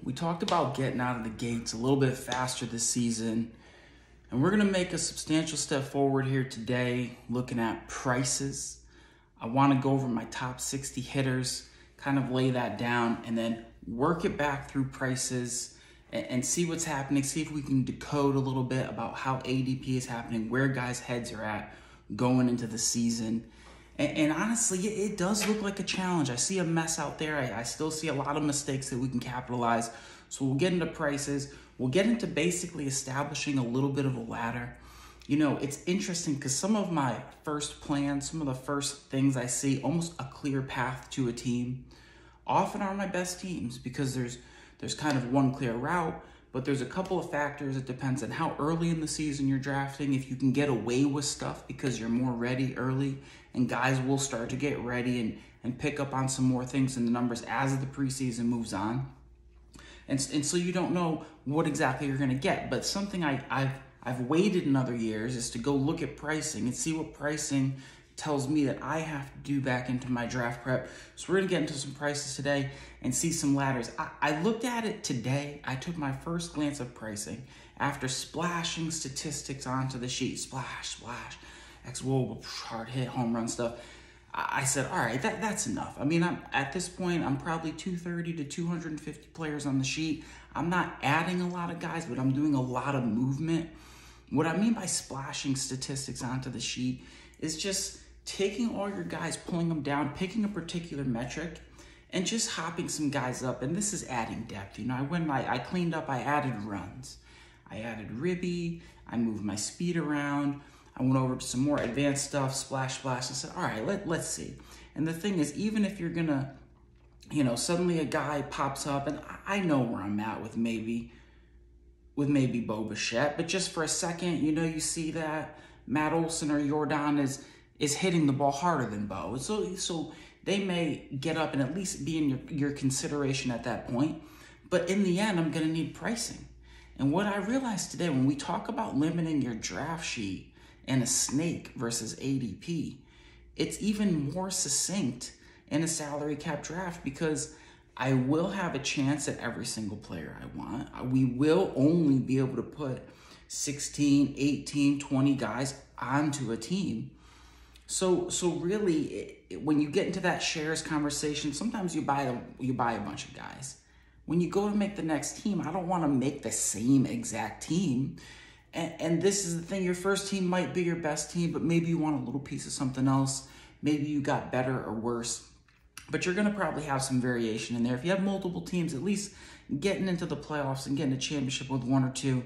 We talked about getting out of the gates a little bit faster this season, and we're going to make a substantial step forward here today looking at prices. I want to go over my top 60 hitters, kind of lay that down, and then work it back through prices and see what's happening, see if we can decode a little bit about how ADP is happening, where guys' heads are at going into the season. And honestly, it does look like a challenge. I see a mess out there. I still see a lot of mistakes that we can capitalize. So we'll get into prices. We'll get into basically establishing a little bit of a ladder. You know, it's interesting because some of my first plans, some of the first things I see, almost a clear path to a team, often are my best teams because there's kind of one clear route, but there's a couple of factors. It depends on how early in the season you're drafting, if you can get away with stuff because you're more ready early, and guys will start to get ready and pick up on some more things in the numbers as the preseason moves on. And so you don't know what exactly you're going to get. But something I've waited in other years is to go look at pricing and see what pricing tells me that I have to do back into my draft prep. So we're going to get into some prices today and see some ladders. I looked at it today. I took my first glance of pricing after splashing statistics onto the sheet. Splash, splash, X-Wob, hard hit, home run stuff. I said, all right, that's enough. I mean, at this point, I'm probably 230 to 250 players on the sheet. I'm not adding a lot of guys, but I'm doing a lot of movement. What I mean by splashing statistics onto the sheet is just taking all your guys, pulling them down, picking a particular metric, and just hopping some guys up. And this is adding depth. You know, I cleaned up, I added runs. I added ribby, I moved my speed around. I went over to some more advanced stuff, splash, splash, and said, all right, let's see. And the thing is, even if you're gonna, you know, suddenly a guy pops up, and I know where I'm at with maybe Bo Bichette, but just for a second, you know, you see that Matt Olson or Jordan is hitting the ball harder than Bo. So they may get up and at least be in your consideration at that point. But in the end, I'm gonna need pricing. And what I realized today, when we talk about limiting your draft sheet and a snake versus ADP, it's even more succinct in a salary cap draft because I will have a chance at every single player I want. We will only be able to put 16, 18, 20 guys onto a team. So really, when you get into that shares conversation, sometimes you buy a bunch of guys. When you go to make the next team, I don't want to make the same exact team. And this is the thing, your first team might be your best team, but maybe you want a little piece of something else. Maybe you got better or worse. But you're going to probably have some variation in there. If you have multiple teams, at least getting into the playoffs and getting a championship with one or two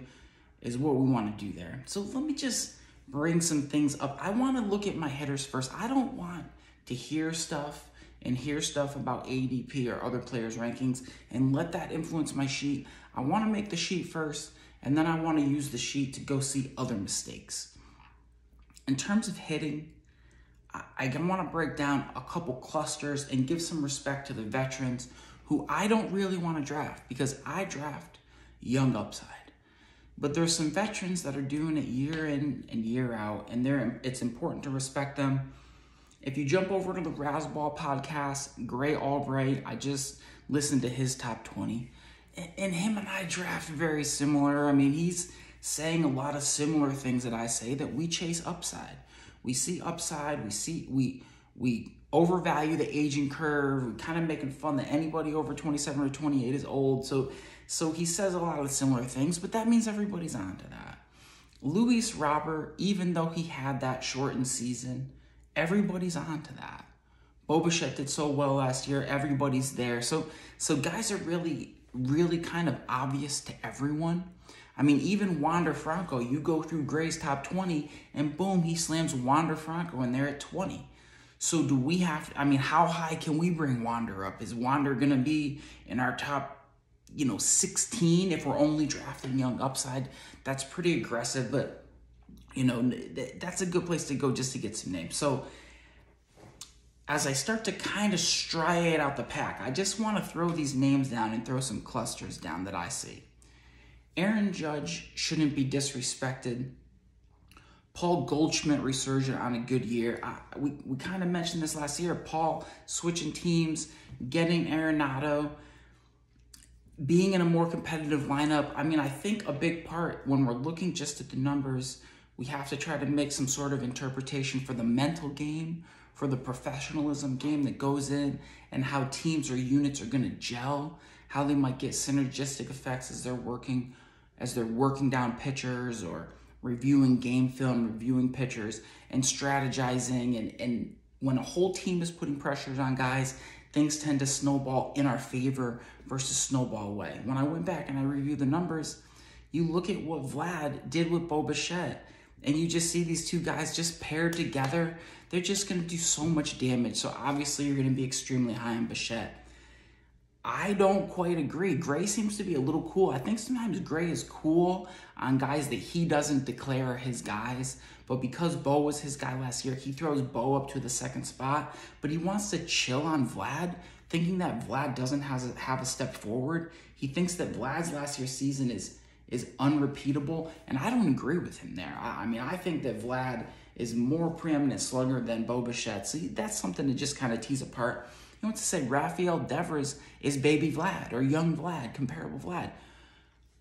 is what we want to do there. So let me just bring some things up. I want to look at my headers first. I don't want to hear stuff about ADP or other players' rankings and let that influence my sheet. I want to make the sheet first, and then I want to use the sheet to go see other mistakes. In terms of hitting, I want to break down a couple clusters and give some respect to the veterans who I don't really want to draft because I draft young upside. But there's some veterans that are doing it year in and year out, and it's important to respect them. If you jump over to the Razzball podcast, Gray Albright, I just listened to his top 20. And him and I draft very similar. I mean, he's saying a lot of similar things that I say, that we chase upside. We see upside, we overvalue the aging curve, we're kind of making fun that anybody over 27 or 28 is old. So he says a lot of similar things, but that means everybody's onto that. Luis Robert, even though he had that shortened season, everybody's onto that. Bo Bichette did so well last year, everybody's there. So guys are really, really kind of obvious to everyone. I mean, even Wander Franco, you go through Gray's top 20, and boom, he slams Wander Franco in there at 20. So do we have to, I mean, how high can we bring Wander up? Is Wander going to be in our top, 16 if we're only drafting young upside? That's pretty aggressive, but, that's a good place to go just to get some names. So as I start to kind of striate out the pack, I just want to throw these names down and throw some clusters down that I see. Aaron Judge shouldn't be disrespected. Paul Goldschmidt resurgent on a good year. We kind of mentioned this last year. Paul switching teams, getting Arenado. being in a more competitive lineup, I mean, I think a big part when we're looking just at the numbers, we have to try to make some sort of interpretation for the mental game, for the professionalism game that goes in, and how teams or units are going to gel, how they might get synergistic effects as they're working down pitchers or reviewing game film, reviewing pitchers, and strategizing. And when a whole team is putting pressures on guys, things tend to snowball in our favor versus snowball away. When I went back and I reviewed the numbers, you look at what Vlad did with Bo Bichette, and you just see these two guys just paired together. They're just going to do so much damage. So obviously you're going to be extremely high on Bichette. I don't quite agree. Gray seems to be a little cool. I think sometimes Gray is cool on guys that he doesn't declare his guys. But because Bo was his guy last year, he throws Bo up to the second spot. But he wants to chill on Vlad, thinking that Vlad doesn't have a step forward. He thinks that Vlad's last year's season is unrepeatable. And I don't agree with him there. I mean, I think that Vlad is more preeminent slugger than Bo Bichette. So that's something to just kind of tease apart. You know what to say? Rafael Devers is baby Vlad or young Vlad, comparable Vlad.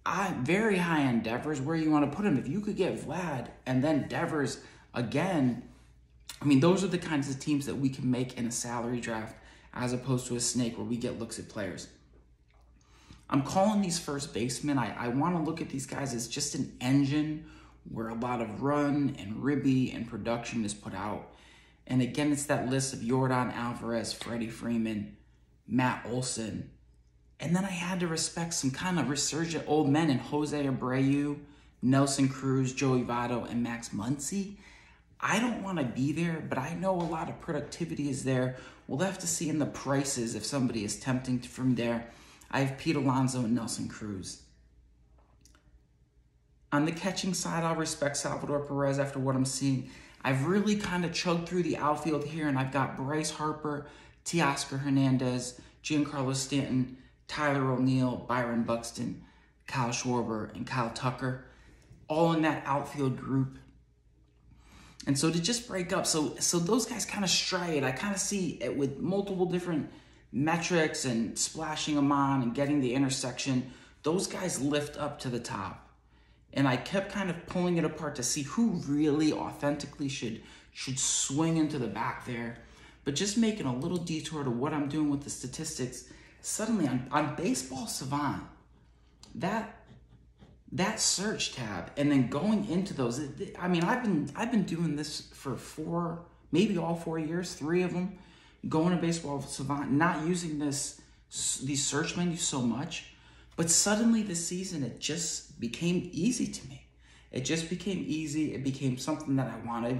I'm very high on Devers. Where you want to put him? If you could get Vlad and then Devers again, I mean, those are the kinds of teams that we can make in a salary draft as opposed to a snake where we get looks at players. I'm calling these first basemen. I want to look at these guys as just an engine where a lot of run and ribby and production is put out. And again, it's that list of Yordan Alvarez, Freddie Freeman, Matt Olson. And then I had to respect some kind of resurgent old men in Jose Abreu, Nelson Cruz, Joey Votto, and Max Muncy. I don't want to be there, but I know a lot of productivity is there. We'll have to see in the prices if somebody is tempting from there. I have Pete Alonso and Nelson Cruz. On the catching side, I'll respect Salvador Perez after what I'm seeing. I've really kind of chugged through the outfield here, and I've got Bryce Harper, Teoscar Hernandez, Giancarlo Stanton, Tyler O'Neill, Byron Buxton, Kyle Schwarber, and Kyle Tucker, all in that outfield group. And so to just break up, so those guys kind of stride. I kind of see it with multiple different metrics and splashing them on and getting the intersection. Those guys lift up to the top. And I kept kind of pulling it apart to see who really authentically should swing into the back there. But just making a little detour to what I'm doing with the statistics, suddenly on Baseball Savant, that search tab, and then going into those, I mean, I've been doing this for maybe all 4 years, 3 of them, going to Baseball Savant, not using these search menus so much. But suddenly this season, it just became easy to me. It just became easy. It became something that I wanted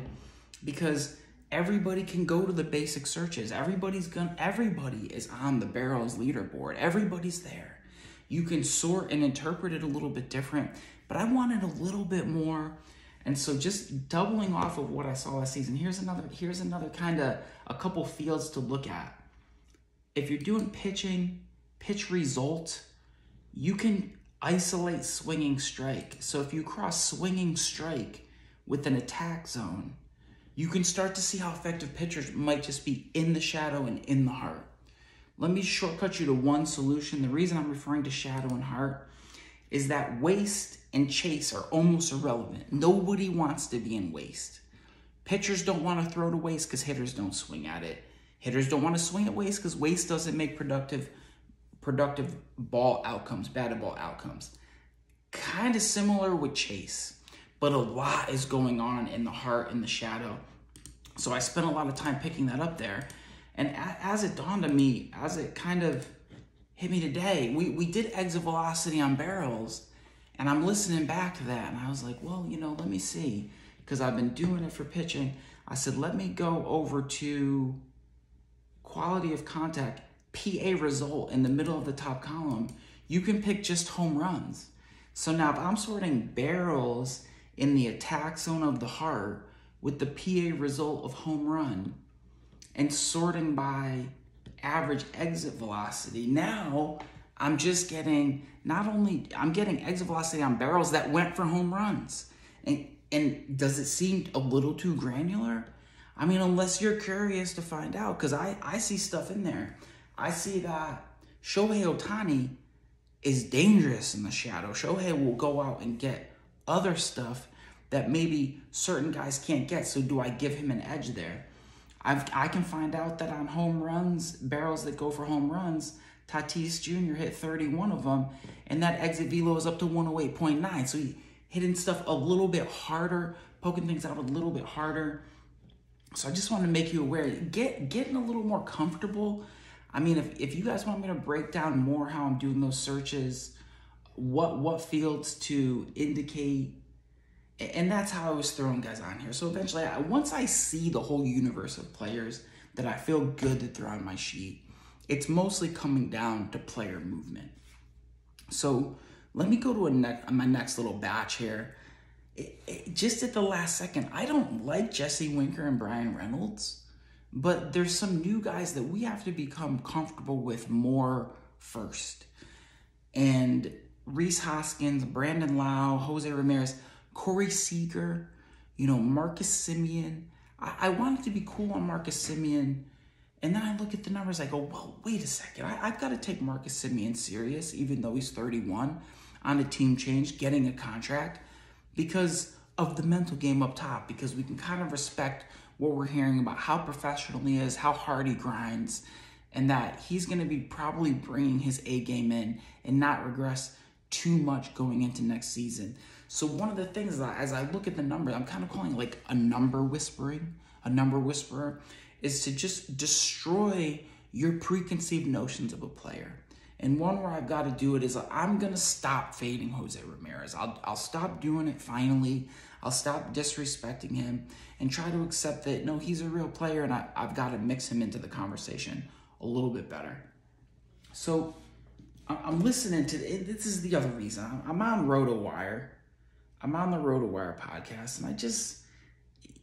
because everybody can go to the basic searches. Everybody is on the Barrels leaderboard. Everybody's there. You can sort and interpret it a little bit different, but I wanted a little bit more. And so just doubling off of what I saw last season, here's another kind of a couple fields to look at. If you're doing pitching, pitch result, you can isolate swinging strike. So if you cross swinging strike with an attack zone, you can start to see how effective pitchers might just be in the shadow and in the heart. Let me shortcut you to one solution. The reason I'm referring to shadow and heart is that waste and chase are almost irrelevant. Nobody wants to be in waste. Pitchers don't want to throw to waste because hitters don't swing at it. Hitters don't want to swing at waste because waste doesn't make productive ball outcomes, batted ball outcomes. Kind of similar with chase, but a lot is going on in the heart and the shadow. So I spent a lot of time picking that up there. And as it dawned on me, as it kind of hit me today, we did exit velocity on barrels, and I'm listening back to that, and I was like, well, let me see, because I've been doing it for pitching. I said, let me go over to quality of contact, PA result in the middle of the top column. You can pick just home runs. So now if I'm sorting barrels in the attack zone of the heart with the PA result of home run and sorting by average exit velocity, now I'm just getting, I'm getting exit velocity on barrels that went for home runs. And does it seem a little too granular? I mean, unless you're curious to find out, because I see stuff in there. I see that Shohei Ohtani is dangerous in the shadow. Shohei will go out and get other stuff that maybe certain guys can't get. So do I give him an edge there? I can find out that on home runs, barrels that go for home runs, Tatis Jr. hit 31 of them, and that exit velo is up to 108.9. So he hitting stuff a little bit harder, poking things out a little bit harder. So I just want to make you aware, getting a little more comfortable. I mean, if you guys want me to break down more how I'm doing those searches, what fields to indicate, and that's how I was throwing guys on here. So eventually, once I see the whole universe of players that I feel good to throw on my sheet, it's mostly coming down to player movement. So let me go to my next little batch here. Just at the last second, I don't like Jesse Winker and Brian Reynolds, but there's some new guys that we have to become comfortable with more first. And Rhys Hoskins, Brandon Lau, Jose Ramirez, Corey Seager, Marcus Semien. I wanted to be cool on Marcus Semien. And then I look at the numbers, I go, well, wait a second. I've got to take Marcus Semien serious, even though he's 31, on a team change, getting a contract, because of the mental game up top, because we can kind of respect what we're hearing about how professional he is, how hard he grinds, and that he's going to be probably bringing his A game in and not regress too much going into next season. So one of the things that, as I look at the numbers, I'm kind of calling like a number whisperer, is to just destroy your preconceived notions of a player. And one where I've got to do it is I'm going to stop fading Jose Ramirez. I'll stop doing it finally. I'll stop disrespecting him and try to accept that, no, he's a real player, and I've got to mix him into the conversation a little bit better. So I'm listening to, this is the other reason. I'm on RotoWire. I'm on the RotoWire podcast, and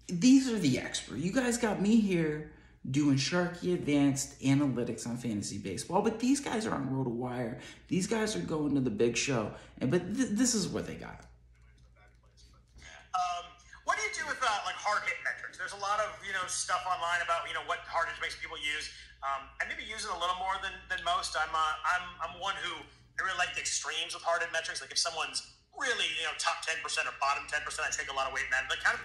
these are the experts. You guys got me here doing Sharky Advanced Analytics on fantasy baseball, but these guys are on RotoWire. These guys are going to the big show, but this is what they got. What do you do with hard hit metrics? There's a lot of stuff online about what hard hit makes people use. I maybe use it a little more than most. I'm one who I really like the extremes with hard hit metrics. Like if someone's really top 10% or bottom 10%, I take a lot of weight in that. But kind of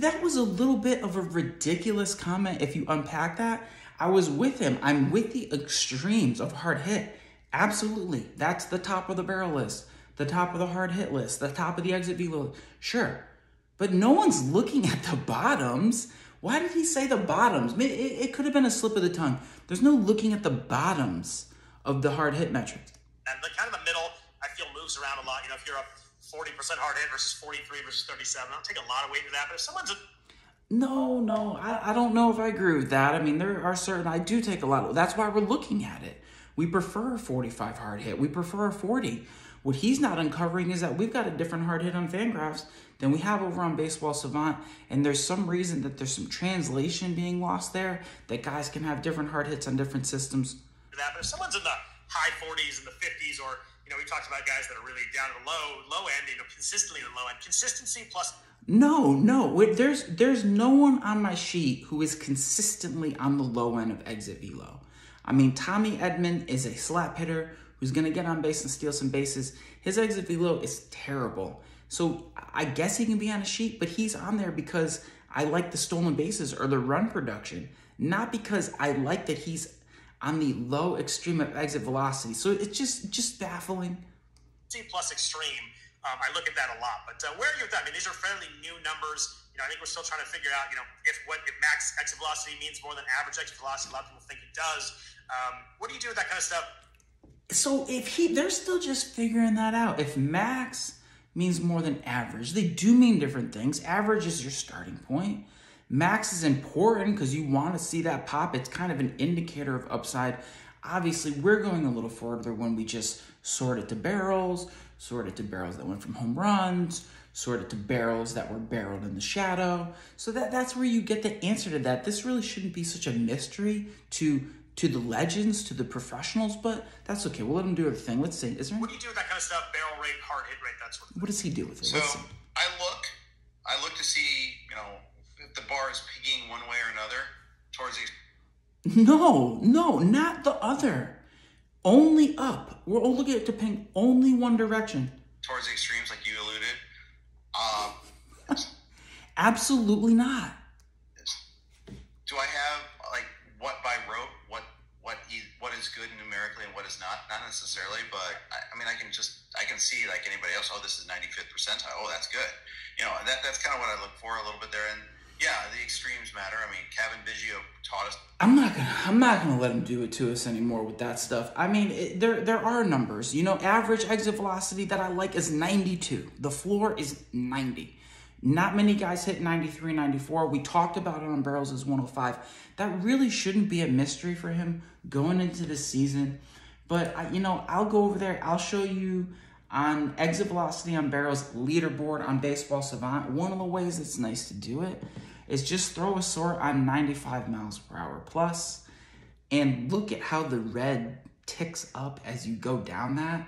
that was a little bit of a ridiculous comment. If you unpack that, I was with him. I'm with the extremes of hard hit. Absolutely, that's the top of the barrel list, the top of the hard hit list, the top of the exit velo. Sure, but no one's looking at the bottoms. Why did he say the bottoms? It could have been a slip of the tongue. There's no looking at the bottoms of the hard hit metrics. And kind of the middle, I feel, moves around a lot. If you're a 40% hard hit versus 43 versus 37, I'll take a lot of weight to that. But if someone's No, I don't know if I agree with that. I mean, there are certain, I do take a lot. That's why we're looking at it. We prefer a 45 hard hit. We prefer a 40. What he's not uncovering is that we've got a different hard hit on Fangraphs than we have over on Baseball Savant. And there's some reason that there's some translation being lost there, that guys can have different hard hits on different systems. But if someone's in the high 40s and the 50s, or we talked about guys that are really down at the low end, consistently in the low end. Consistency plus. No. There's no one on my sheet who is consistently on the low end of exit velo. I mean, Tommy Edman is a slap hitter who's going to get on base and steal some bases. His exit velo is terrible. So I guess he can be on a sheet, but he's on there because I like the stolen bases or the run production, not because I like that he's on the low extreme of exit velocity. So it's just baffling. C plus extreme. I look at that a lot. But where are you with that? I mean, these are fairly new numbers. I think we're still trying to figure out, if max exit velocity means more than average exit velocity. A lot of people think it does. What do you do with that kind of stuff? So they're still just figuring that out. If max means more than average, they do mean different things. Average is your starting point. Max is important because you want to see that pop. It's kind of an indicator of upside. Obviously, we're going a little further when we just sort it to barrels that went from home runs, sort it to barrels that were barreled in the shadow. So that's where you get the answer to that. This really shouldn't be such a mystery to the legends, to the professionals, but that's okay. We'll let them do their thing. Let's see. What do you do with that kind of stuff? Barrel rate, hard hit rate, that sort of thing. What does he do with it? So I look to see, if the bar is peaking one way or another towards the. No, not the other. Only up. We're all looking at it depending only one direction. Towards the extremes, like you alluded. Absolutely not. Do I have like what by rote? What is good numerically and what is not? Not necessarily, but I mean, I can see like anybody else. Oh, this is 95th percentile. Oh, that's good. You know, that's kind of what I look for a little bit there. And yeah, the extremes matter. I mean, Kevin Biggio taught us. I'm not gonna let him do it to us anymore with that stuff. I mean, there are numbers. You know, average exit velocity that I like is 92. The floor is 90. Not many guys hit 93, 94. We talked about it on barrels as 105. That really shouldn't be a mystery for him going into the season. But, I'll go over there. I'll show you on exit velocity on barrels leaderboard on Baseball Savant. One of the ways it's nice to do it is just throw a sort on 95 miles per hour plus and look at how the red ticks up as you go down that.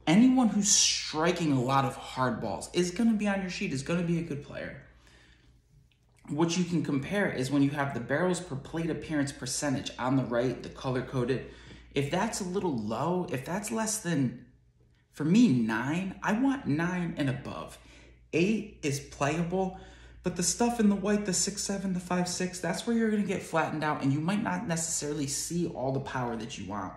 Anyone who's striking a lot of hard balls is going to be on your sheet, is going to be a good player. What you can compare is when you have the barrels per plate appearance percentage on the right, the color-coded. If that's a little low, if that's less than, for me, 9, I want 9 and above. 8 is playable, but the stuff in the white, the 6.7, the 5.6, that's where you're going to get flattened out, and you might not necessarily see all the power that you want.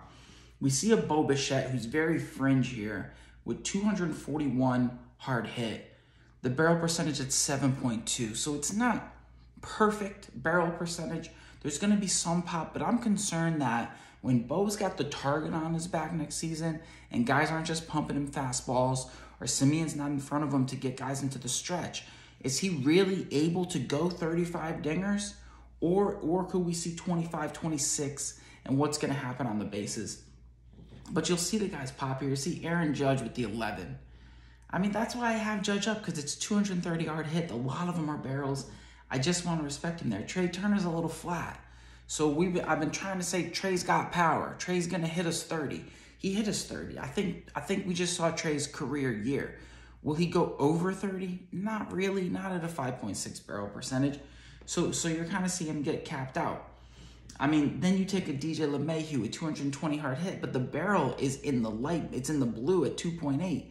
We see a Bo Bichette who's very fringe here with 241 hard hit. The barrel percentage at 7.2. So it's not perfect barrel percentage. There's going to be some pop, but I'm concerned that when Bo's got the target on his back next season and guys aren't just pumping him fastballs or Simeon's not in front of him to get guys into the stretch, is he really able to go 35 dingers? Or could we see 25, 26 and what's going to happen on the bases? But you'll see the guys pop here. You see Aaron Judge with the 11. I mean, that's why I have Judge up, because it's 230 hard hit. A lot of them are barrels. I just want to respect him there. Trey Turner's a little flat. So I've been trying to say Trey's got power. Trey's going to hit us 30. He hit us 30. I think we just saw Trey's career year. Will he go over 30? Not really. Not at a 5.6 barrel percentage. So you're kind of seeing him get capped out. I mean, then you take a DJ LeMahieu with 220 hard hit, but the barrel is in the light. It's in the blue at 2.8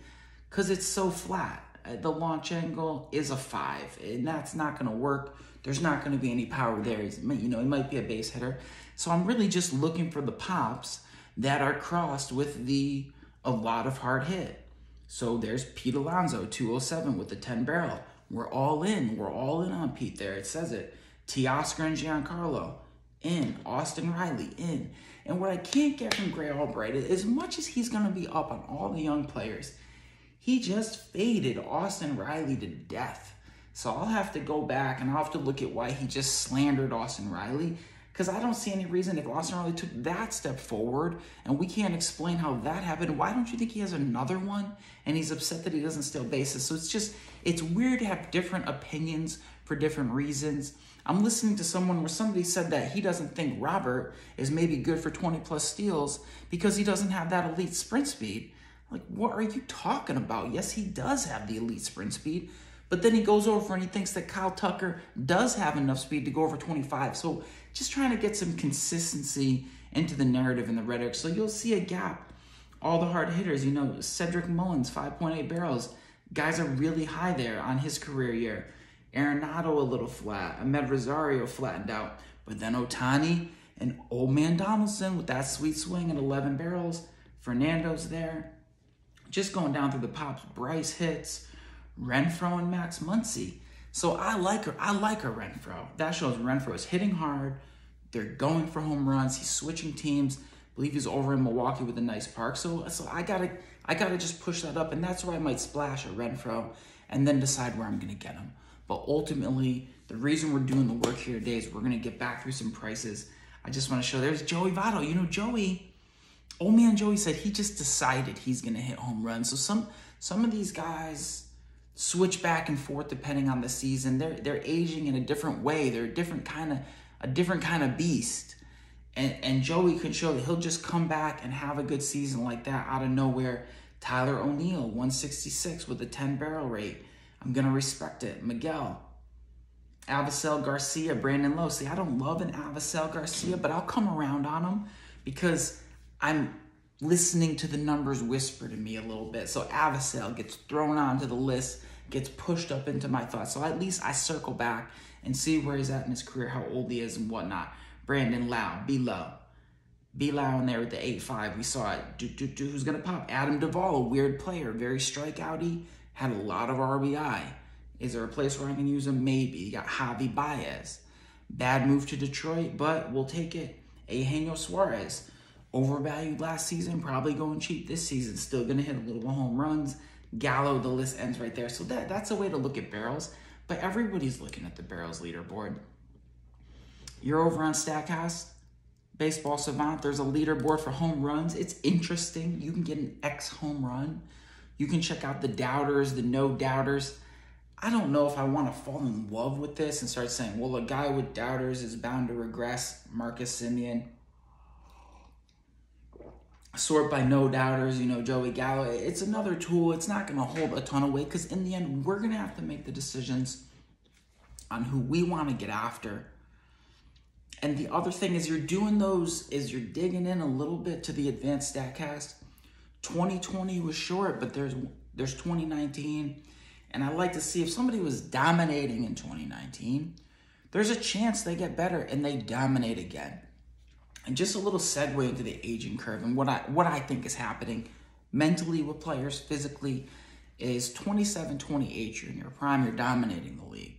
because it's so flat. The launch angle is a 5, and that's not going to work. There's not going to be any power there. He might be a base hitter. So I'm really just looking for the pops that are crossed with a lot of hard hit. So there's Pete Alonso, 207 with the 10 barrel. We're all in. We're all in on Pete there. It says it. Teoscar and Giancarlo. In. Austin Riley, in. And what I can't get from Gray Albright is, as much as he's going to be up on all the young players, he just faded Austin Riley to death. So I'll have to go back and I'll have to look at why he just slandered Austin Riley, because I don't see any reason if Austin Riley took that step forward and we can't explain how that happened. Why don't you think he has another one and he's upset that he doesn't steal bases? So it's weird to have different opinions for different reasons. I'm listening to someone where somebody said that he doesn't think Robert is maybe good for 20-plus steals because he doesn't have that elite sprint speed. Like, what are you talking about? Yes, he does have the elite sprint speed, but then he goes over and he thinks that Kyle Tucker does have enough speed to go over 25. So just trying to get some consistency into the narrative and the rhetoric. So you'll see a gap. All the hard hitters, Cedric Mullins, 5.8 barrels. Guys are really high there on his career year. Arenado a little flat. Ahmed Rosario flattened out. But then Ohtani and Old Man Donaldson with that sweet swing at 11 barrels. Fernando's there. Just going down through the pops. Bryce hits. Renfroe and Max Muncy. So I like her. I like her, Renfroe. That shows Renfroe is hitting hard. They're going for home runs. He's switching teams. I believe he's over in Milwaukee with a nice park. So I gotta just push that up. And that's where I might splash a Renfroe and then decide where I'm going to get him. But ultimately, the reason we're doing the work here today is we're going to get back through some prices. I just want to show, there's Joey Votto. Joey, old man Joey said he just decided he's going to hit home runs. So some of these guys switch back and forth depending on the season. They're aging in a different way. They're a different kind of beast. And Joey can show that he'll just come back and have a good season like that out of nowhere. Tyler O'Neill, 166 with a 10 barrel rate. I'm going to respect it. Miguel. Avisel Garcia, Brandon Lowe. See, I don't love an Avisel Garcia, but I'll come around on him because I'm listening to the numbers whisper to me a little bit. So Avasel gets thrown onto the list, gets pushed up into my thoughts. So at least I circle back and see where he's at in his career, how old he is and whatnot. Brandon Lau, B-Lau in there with the 8.5. We saw it. Who's going to pop? Adam Duvall, a weird player, very strikeouty, had a lot of RBI. Is there a place where I can use him? Maybe. You got Javi Baez. Bad move to Detroit, but we'll take it. Eugenio Suarez, overvalued last season, probably going cheap this season. Still going to hit a little home runs. Gallo, the list ends right there. So that's a way to look at barrels. But everybody's looking at the barrels leaderboard. You're over on StatCast, Baseball Savant. There's a leaderboard for home runs. It's interesting. You can get an X home run. You can check out the doubters, the no doubters. I don't know if I want to fall in love with this and start saying, well, a guy with doubters is bound to regress. Marcus Semien. Sort by no doubters, Joey Gallo. It's another tool. It's not going to hold a ton of weight because in the end, we're going to have to make the decisions on who we want to get after. And the other thing is you're doing those, is you're digging in a little bit to the advanced StatCast. 2020 was short, but there's 2019. And I like to see if somebody was dominating in 2019, there's a chance they get better and they dominate again. And just a little segue into the aging curve and what I think is happening mentally with players, physically, is 27, 28, you're in your prime, you're dominating the league.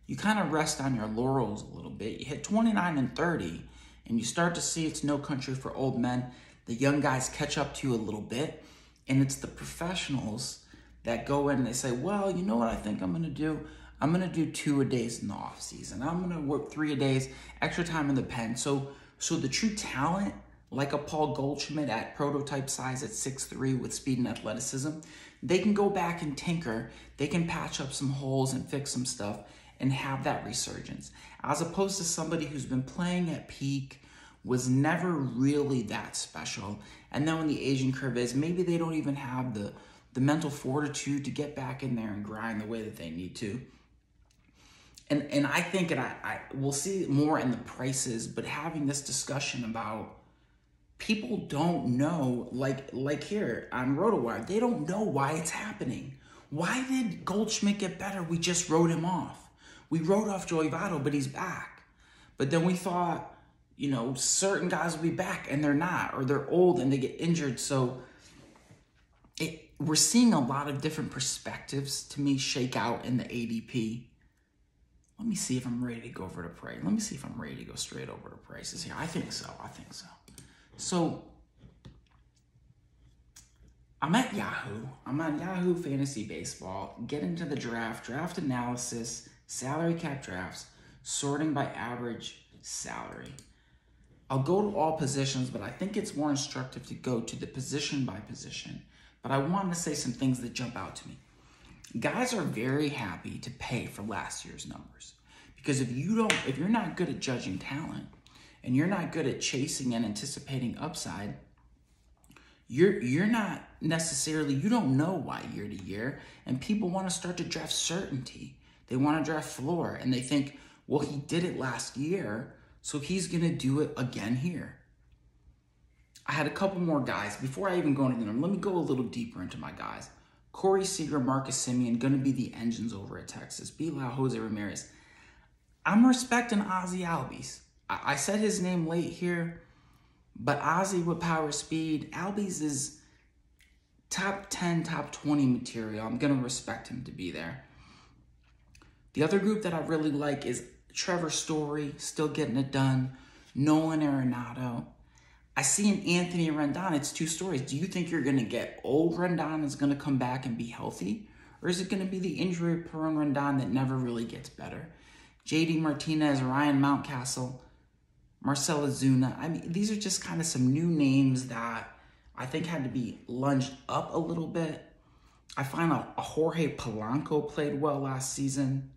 You kind of rest on your laurels a little bit. You hit 29 and 30, and you start to see it's no country for old men. The young guys catch up to you a little bit, and it's the professionals that go in and they say, well, you know what I think I'm going to do? I'm going to do 2 a days in the off season. I'm going to work 3 a days, extra time in the pen. So the true talent, like a Paul Goldschmidt at prototype size at 6'3" with speed and athleticism, they can go back and tinker. They can patch up some holes and fix some stuff and have that resurgence. As opposed to somebody who's been playing at peak, was never really that special. And then when the aging curve is, maybe they don't even have the mental fortitude to get back in there and grind the way that they need to. And I think, and I we'll see more in the prices, but having this discussion about people don't know, like here on RotoWire, they don't know why it's happening. Why did Goldschmidt get better? We just wrote him off. We wrote off Joey Votto, but he's back. But then we thought, certain guys will be back, and they're not, or they're old and they get injured. So we're seeing a lot of different perspectives, to me, shake out in the ADP. Let me see if I'm ready to go over to price. Let me see if I'm ready to go straight over to prices here. I think so. So I'm at Yahoo. I'm on Yahoo Fantasy Baseball. Get into the draft analysis, salary cap drafts, sorting by average salary. I'll go to all positions, but I think it's more instructive to go to the position by position. But I want to say some things that jump out to me. Guys are very happy to pay for last year's numbers, because if you're not good at judging talent and you're not good at chasing and anticipating upside, you're not necessarily, you don't know why year to year, and people want to start to draft certainty. They want to draft floor, and they think, well, he did it last year, so he's going to do it again here. I had a couple more guys. Before I even go into them, let me go a little deeper into my guys. Corey Seager, Marcus Semien, going to be the engines over at Texas. B-Lau, Jose Ramirez. I'm respecting Ozzie Albies. I said his name late here, but Ozzie with power speed. Albies is top 10, top 20 material. I'm going to respect him to be there. The other group that I really like is Trevor Story, still getting it done. Nolan Arenado. I see an Anthony Rendon. It's 2 stories. Do you think you're going to get old Rendon is going to come back and be healthy? Or is it going to be the injury-prone Rendon that never really gets better? JD Martinez, Ryan Mountcastle, Marcell Ozuna. I mean, these are just kind of some new names that I think had to be lunged up a little bit. I find a Jorge Polanco played well last season.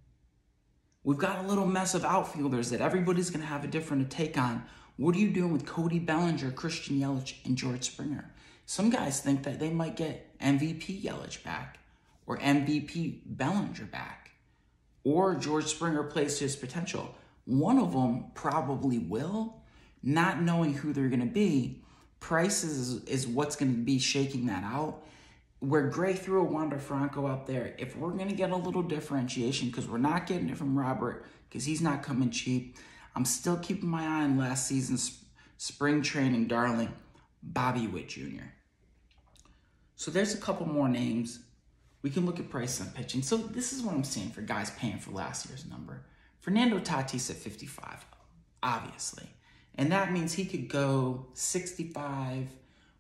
We've got a little mess of outfielders that everybody's going to have a different take on. What are you doing with Cody Bellinger, Christian Yelich, and George Springer? Some guys think that they might get MVP Yelich back or MVP Bellinger back, or George Springer plays to his potential. One of them probably will, not knowing who they're going to be, prices is what's going to be shaking that out. Where Gray threw a Wander Franco out there, if we're going to get a little differentiation, because we're not getting it from Robert, because he's not coming cheap, I'm still keeping my eye on last season's spring training darling, Bobby Witt Jr. So there's a couple more names. We can look at prices on pitching. So this is what I'm seeing for guys paying for last year's number. Fernando Tatis at 55, obviously. And that means he could go 65,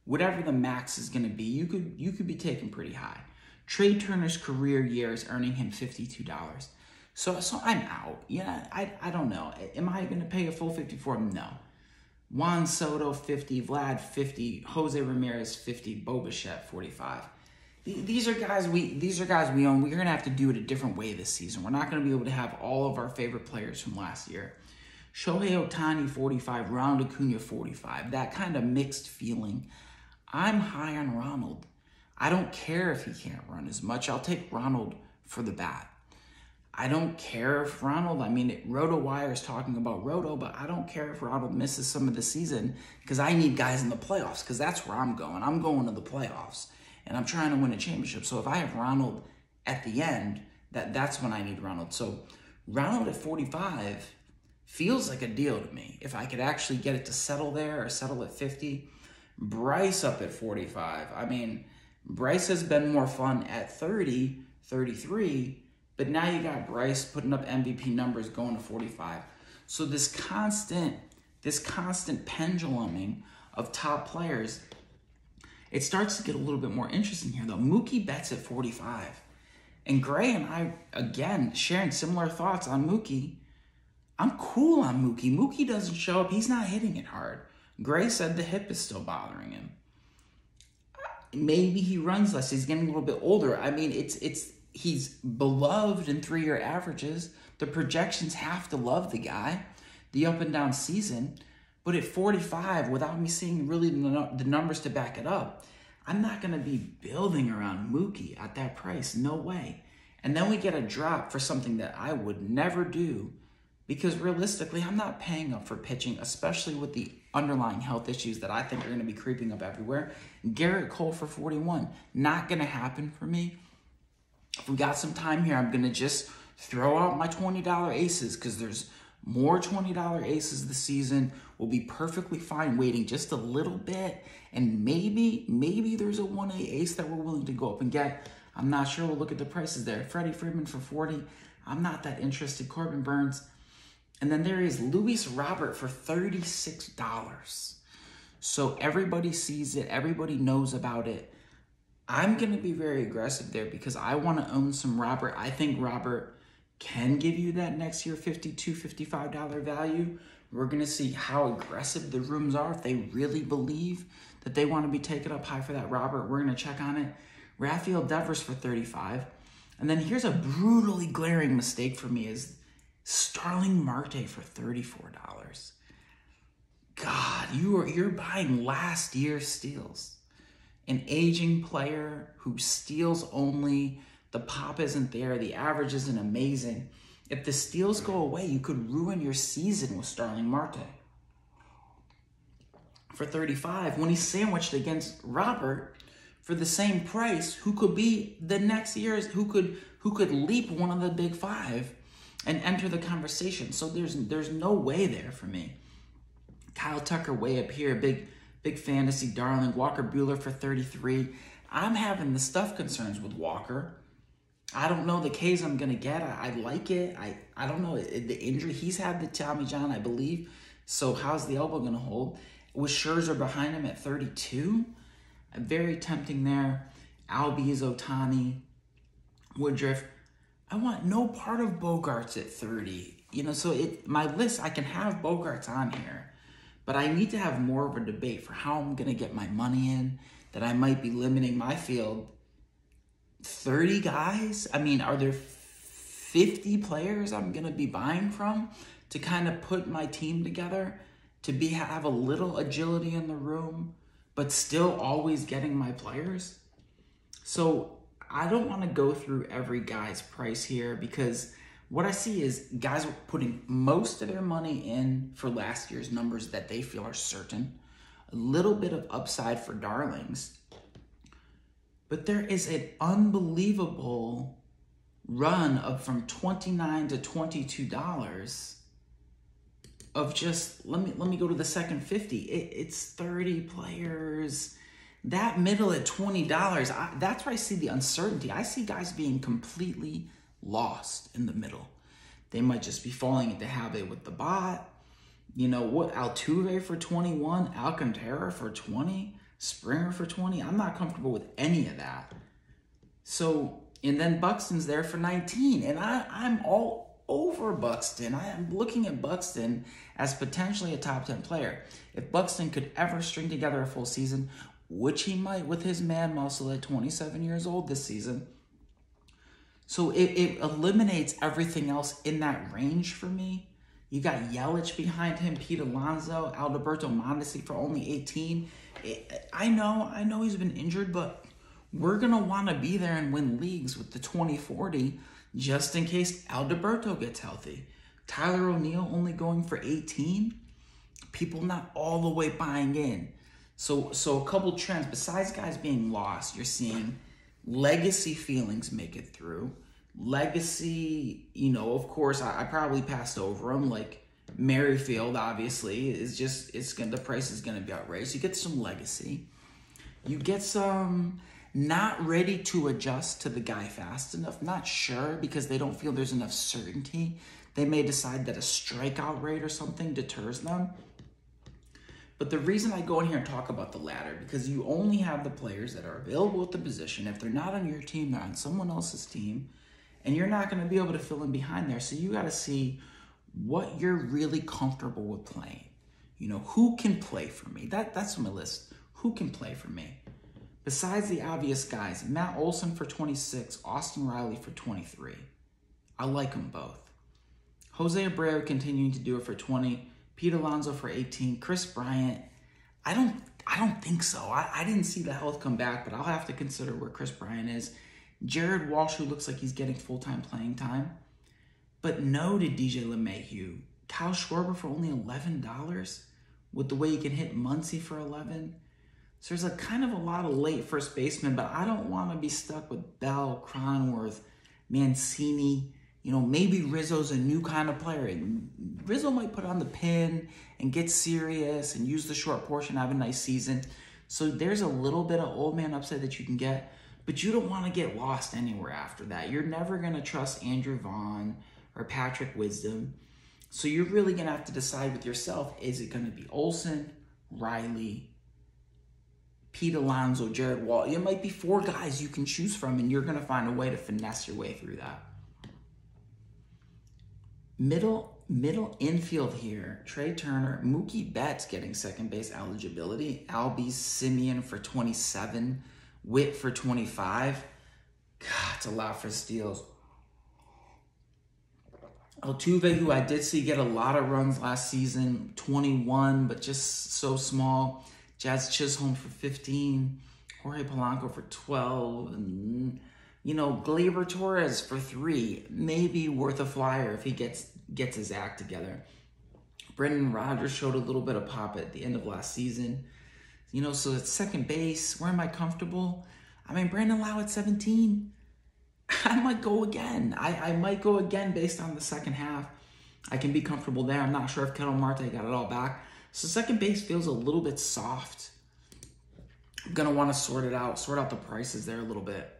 whatever the max is going to be. You could be taken pretty high. Trey Turner's career year is earning him $52. So I'm out. Yeah, I don't know. Am I going to pay a full 54? No. Juan Soto, 50. Vlad, 50. Jose Ramirez, 50. Bo Bichette, 45. These are guys we own. We're going to have to do it a different way this season. We're not going to be able to have all of our favorite players from last year. Shohei Ohtani, 45. Ronald Acuna, 45. That kind of mixed feeling. I'm high on Ronald. I don't care if he can't run as much. I'll take Ronald for the bat. I don't care if Ronald, RotoWire is talking about Roto, but I don't care if Ronald misses some of the season because I need guys in the playoffs because that's where I'm going. I'm going to the playoffs and I'm trying to win a championship. So if I have Ronald at the end, that's when I need Ronald. So Ronald at 45 feels like a deal to me. If I could actually get it to settle there or settle at 50. Bryce up at 45. Bryce has been more fun at 30, 33, but now you got Bryce putting up MVP numbers going to 45. So this constant penduluming of top players, it starts to get a little bit more interesting here though. Mookie Betts at 45. And Gray and I, again, sharing similar thoughts on Mookie. I'm cool on Mookie. Mookie doesn't show up. He's not hitting it hard. Gray said the hip is still bothering him. Maybe he runs less. He's getting a little bit older. He's beloved in 3-year averages. The projections have to love the guy, the up and down season. But at 45, without me seeing really the numbers to back it up, I'm not going to be building around Mookie at that price. No way. And then we get a drop for something that I would never do because realistically, I'm not paying up for pitching, especially with the underlying health issues that I think are going to be creeping up everywhere. Garrett Cole for 41. Not going to happen for me. If we got some time here, I'm going to just throw out my $20 aces because there's more $20 aces this season. We'll be perfectly fine waiting just a little bit. And maybe there's a 1A ace that we're willing to go up and get. I'm not sure. We'll look at the prices there. Freddie Freeman for 40. I'm not that interested. Corbin Burns. And then there is Luis Robert for $36. So everybody sees it. Everybody knows about it. I'm going to be very aggressive there because I want to own some Robert. I think Robert can give you that next year $52, $55 value. We're going to see how aggressive the rooms are. If they really believe that they want to be taken up high for that Robert, we're going to check on it. Rafael Devers for 35. And then here's a brutally glaring mistake for me is Starling Marte for $34. God, you're buying last year's steals. An aging player who steals only, the pop isn't there, the average isn't amazing. If the steals go away, you could ruin your season with Starling Marte. For 35, when he's sandwiched against Robert for the same price, who could be the next year's, who could leap one of the big five and enter the conversation. So there's no way there for me. Kyle Tucker way up here, big fantasy darling. Walker Buehler for 33. I'm having the stuff concerns with Walker. I don't know the Ks I'm going to get. I like it. I don't know. The injury, he's had the Tommy John, I believe. So how's the elbow going to hold? With Scherzer behind him at 32. Very tempting there. Albies, Ohtani, Woodruff. I want no part of Bogarts at 30. So my list, I can have Bogarts on here. But I need to have more of a debate for how I'm going to get my money in, that I might be limiting my field. 30 guys? Are there 50 players I'm going to be buying from to kind of put my team together, to have a little agility in the room, but still always getting my players? So I don't want to go through every guy's price here because what I see is guys are putting most of their money in for last year's numbers that they feel are certain. a little bit of upside for darlings. But there is an unbelievable run of from $29 to $22 of just, let me go to the second 50. It's 30 players. That middle at $20, that's where I see the uncertainty. I see guys being completely lost in the middle. They might just be falling into habit with the bot. You know what? Altuve for 21, Alcantara for 20, Springer for 20. I'm not comfortable with any of that. So, and then Buxton's there for 19. And I'm all over Buxton. I am looking at Buxton as potentially a top 10 player. If Buxton could ever string together a full season, which he might with his man muscle at 27 years old this season. So it eliminates everything else in that range for me. You got Yelich behind him, Pete Alonso, Alberto Mondesi for only 18. I know he's been injured, but we're going to want to be there and win leagues with the 2040 just in case Alberto gets healthy. Tyler O'Neill only going for 18. People not all the way buying in. So a couple trends. Besides guys being lost, you're seeing legacy feelings make it through. Legacy, of course, I probably passed over them. Like Merrifield, obviously, is just the price is gonna be outrageous. You get some legacy. You get some not ready to adjust to the guy fast enough. Not sure because they don't feel there's enough certainty. They may decide that a strikeout rate or something deters them. But the reason I go in here and talk about the ladder, because you only have the players that are available at the position. If they're not on your team, they're on someone else's team. And you're not going to be able to fill in behind there. So you got to see what you're really comfortable with playing. Who can play for me? That's my list. Who can play for me? Besides the obvious guys, Matt Olson for 26, Austin Riley for 23. I like them both. Jose Abreu continuing to do it for 20. Pete Alonso for 18. Chris Bryant, I don't think so. I didn't see the health come back, but I'll have to consider where Chris Bryant is. Jared Walsh, who looks like he's getting full-time playing time. But no to DJ LeMahieu. Kyle Schwarber for only $11 with the way you can hit Muncy for 11. So there's kind of a lot of late first basemen, but I don't want to be stuck with Bell, Cronworth, Mancini. Maybe Rizzo's a new kind of player. And Rizzo might put on the pin and get serious and use the short portion, have a nice season. So there's a little bit of old man upside that you can get. But you don't want to get lost anywhere after that. You're never going to trust Andrew Vaughn or Patrick Wisdom. So you're really going to have to decide with yourself, is it going to be Olson, Riley, Pete Alonso, Jared Wall? It might be 4 guys you can choose from, and you're going to find a way to finesse your way through that. Middle infield here, Trey Turner, Mookie Betts getting second base eligibility, Albie Simeon for 27, Witt for 25. God, it's a lot for steals. Altuve, who I did see get a lot of runs last season, 21, but just so small. Jazz Chisholm for 15. Jorge Polanco for 12. And, Gleyber Torres for 3. Maybe worth a flyer if he gets his act together. Brendan Rodgers showed a little bit of pop at the end of last season. So at second base, where am I comfortable? Brandon Lau at 17. I might go again. I might go again based on the second half. I can be comfortable there. I'm not sure if Ketel Marte got it all back. So second base feels a little bit soft. I'm going to want to sort out the prices there a little bit.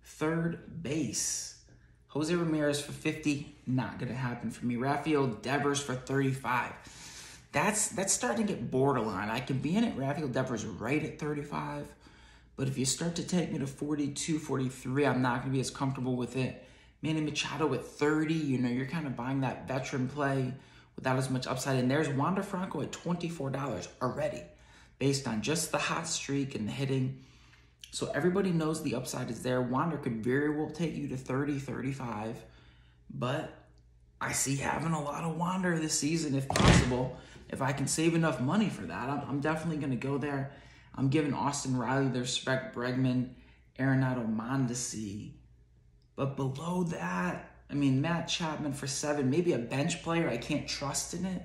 Third base, Jose Ramirez for 50. Not going to happen for me. Rafael Devers for 35. That's starting to get borderline. I can be in it. Rafael Devers right at 35. But if you start to take me to 42, 43, I'm not going to be as comfortable with it. Manny Machado at 30. You're kind of buying that veteran play without as much upside. And there's Wander Franco at $24 already based on just the hot streak and the hitting. So everybody knows the upside is there. Wander could very well take you to 30, 35. But I see having a lot of Wander this season if possible. If I can save enough money for that, I'm definitely going to go there. I'm giving Austin Riley the respect, Bregman, Arenado, Mondesi. But below that, Matt Chapman for 7, maybe a bench player. I can't trust in it.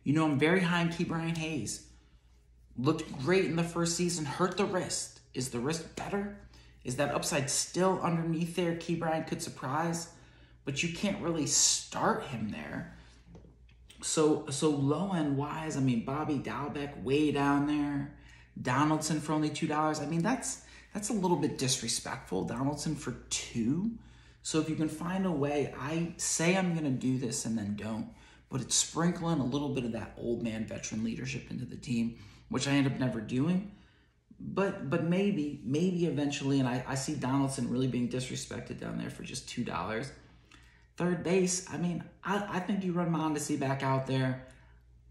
I'm very high on Key Brian Hayes. Looked great in the first season, hurt the wrist. Is the wrist better? Is that upside still underneath there? Key Bryant could surprise, but you can't really start him there. So low end wise, I mean, Bobby Dalbec way down there. Donaldson for only $2. I mean, that's a little bit disrespectful. Donaldson for $2. So if you can find a way, I say I'm going to do this and then don't, but it's sprinkling a little bit of that old man veteran leadership into the team, which I end up never doing. But maybe eventually, and I see Donaldson really being disrespected down there for just $2. Third base, I mean, I think you run Mondesi back out there.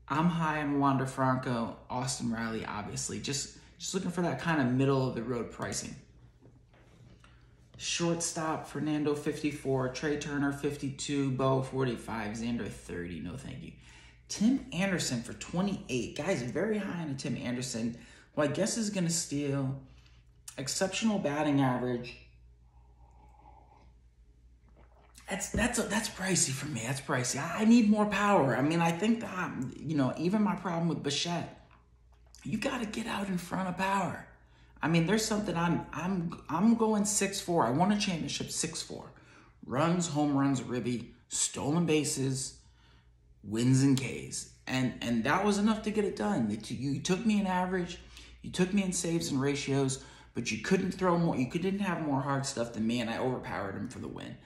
I'm high on Wander Franco, Austin Riley, obviously. Just looking for that kind of middle-of-the-road pricing. Shortstop, Fernando, 54. Trey Turner, 52. Bo, 45. Xander, 30. No, thank you. Tim Anderson for 28. Guys, very high on a Tim Anderson, who I guess is going to steal. Exceptional batting average. That's pricey for me. That's pricey. I need more power. I mean, I think that, even my problem with Bichette, you got to get out in front of power. I mean, there's something I'm going 6'4". I won a championship 6'4". Runs, home runs, ribby, stolen bases, wins and Ks. And that was enough to get it done. You took me in average, you took me in saves and ratios, but you couldn't throw more, you didn't have more hard stuff than me, and I overpowered him for the win.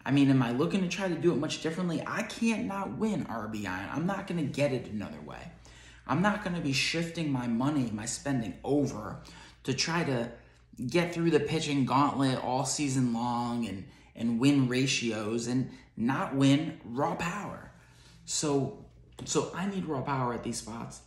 I mean, am I looking to try to do it much differently? I can't not win RBI. I'm not going to get it another way. I'm not going to be shifting my money, my spending over to try to get through the pitching gauntlet all season long and win ratios and not win raw power. So I need raw power at these spots.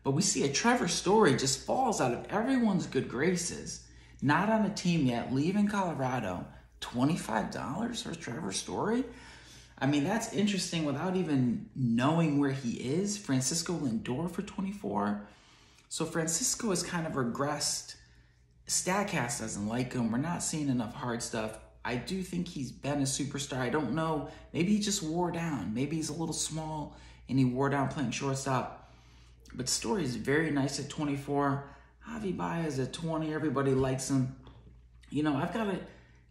But we see a Trevor Story just falls out of everyone's good graces. Not on a team yet, leaving Colorado. $25 for Trevor Story? I mean, that's interesting without even knowing where he is. Francisco Lindor for 24. So Francisco has kind of regressed. StatCast doesn't like him. We're not seeing enough hard stuff. I do think he's been a superstar. I don't know. Maybe he just wore down. Maybe he's a little small and he wore down playing shortstop. But Story is very nice at 24. Javi Baez at 20. Everybody likes him. I've got to...